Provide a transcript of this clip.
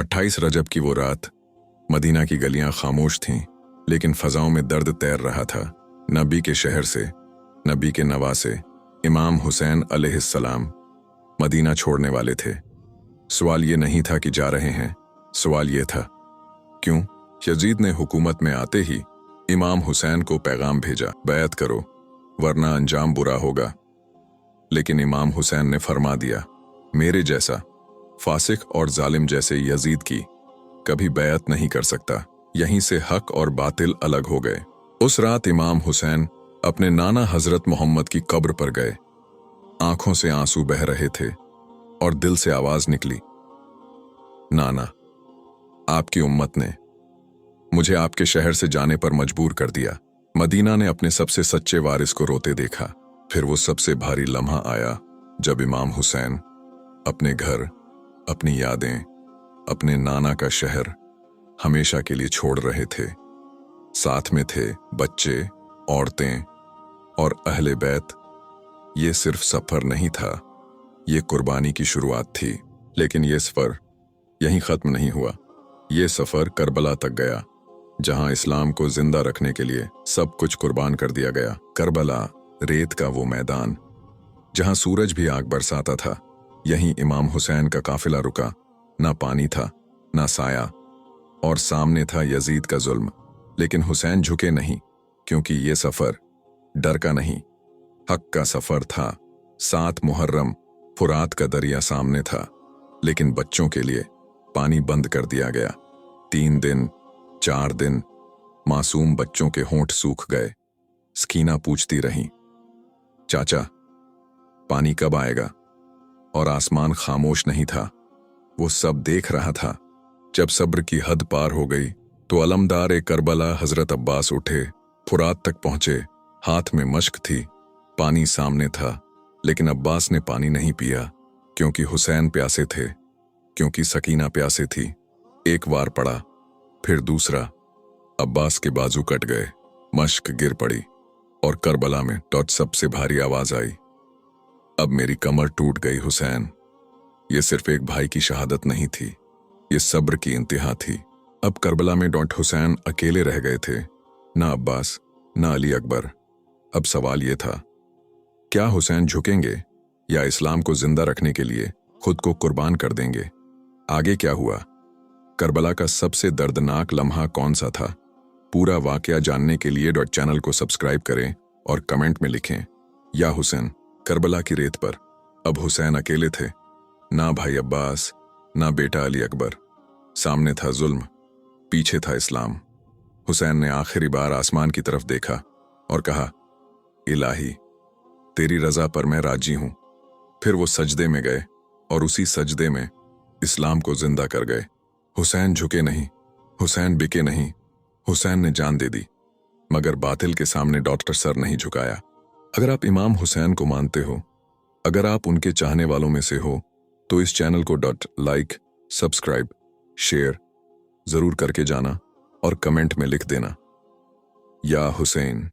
28 रजब की वो रात। मदीना की गलियां खामोश थीं, लेकिन फजाओं में दर्द तैर रहा था। नबी के शहर से, नबी के नवासे इमाम हुसैन अलैहिस्सलाम मदीना छोड़ने वाले थे। सवाल ये नहीं था कि जा रहे हैं, सवाल ये था क्यों। यजीद ने हुकूमत में आते ही इमाम हुसैन को पैगाम भेजा, बैत करो वरना अंजाम बुरा होगा। लेकिन इमाम हुसैन ने फरमा दिया, मेरे जैसा फासिक और जालिम जैसे यजीद की कभी बैत नहीं कर सकता। यहीं से हक और बातिल अलग हो गए। उस रात इमाम हुसैन अपने नाना हजरत मोहम्मद की कब्र पर गए। आंखों से आंसू बह रहे थे और दिल से आवाज निकली, नाना, आपकी उम्मत ने मुझे आपके शहर से जाने पर मजबूर कर दिया। मदीना ने अपने सबसे सच्चे वारिस को रोते देखा। फिर वो सबसे भारी लम्हा आया जब इमाम हुसैन अपने घर, अपनी यादें, अपने नाना का शहर हमेशा के लिए छोड़ रहे थे। साथ में थे बच्चे, औरतें और अहले बैत। ये सिर्फ सफर नहीं था, ये कुर्बानी की शुरुआत थी। लेकिन ये सफर यहीं खत्म नहीं हुआ। ये सफर करबला तक गया, जहां इस्लाम को जिंदा रखने के लिए सब कुछ कुर्बान कर दिया गया। करबला, रेत का वो मैदान जहां सूरज भी आग बरसाता था, यहीं इमाम हुसैन का काफिला रुका। ना पानी था, ना साया, और सामने था यजीद का जुल्म। लेकिन हुसैन झुके नहीं, क्योंकि ये सफर डर का नहीं, हक का सफर था। 7 मुहर्रम, फुरात का दरिया सामने था, लेकिन बच्चों के लिए पानी बंद कर दिया गया। 3 दिन, 4 दिन मासूम बच्चों के होंठ सूख गए। सकीना पूछती रही, चाचा पानी कब आएगा? और आसमान खामोश नहीं था, वो सब देख रहा था। जब सब्र की हद पार हो गई तो अलमदार करबला हजरत अब्बास उठे, फुरात तक पहुंचे। हाथ में मश्क थी, पानी सामने था, लेकिन अब्बास ने पानी नहीं पिया, क्योंकि हुसैन प्यासे थे, क्योंकि सकीना प्यासे थी। एक वार पड़ा, फिर दूसरा। अब्बास के बाजू कट गए, मश्क गिर पड़ी, और करबला में सबसे भारी आवाज आई, अब मेरी कमर टूट गई हुसैन। ये सिर्फ एक भाई की शहादत नहीं थी, ये सब्र की इंतहा थी। अब करबला में हुसैन अकेले रह गए थे, ना अब्बास, ना अली अकबर। अब सवाल ये था, क्या हुसैन झुकेंगे या इस्लाम को जिंदा रखने के लिए खुद को कुर्बान कर देंगे? आगे क्या हुआ? करबला का सबसे दर्दनाक लम्हा कौन सा था? पूरा वाकया जानने के लिए चैनल को सब्सक्राइब करें और कमेंट में लिखें, या हुसैन। करबला की रेत पर अब हुसैन अकेले थे, ना भाई अब्बास, ना बेटा अली अकबर। सामने था जुल्म, पीछे था इस्लाम। हुसैन ने आखिरी बार आसमान की तरफ देखा और कहा, इलाही, तेरी रजा पर मैं राजी हूं। फिर वो सजदे में गए और उसी सजदे में इस्लाम को जिंदा कर गए। हुसैन झुके नहीं, हुसैन बिके नहीं, हुसैन ने जान दे दी, मगर बातिल के सामने सर नहीं झुकाया। अगर आप इमाम हुसैन को मानते हो, अगर आप उनके चाहने वालों में से हो, तो इस चैनल को लाइक, सब्सक्राइब, शेयर जरूर करके जाना और कमेंट में लिख देना, या हुसैन।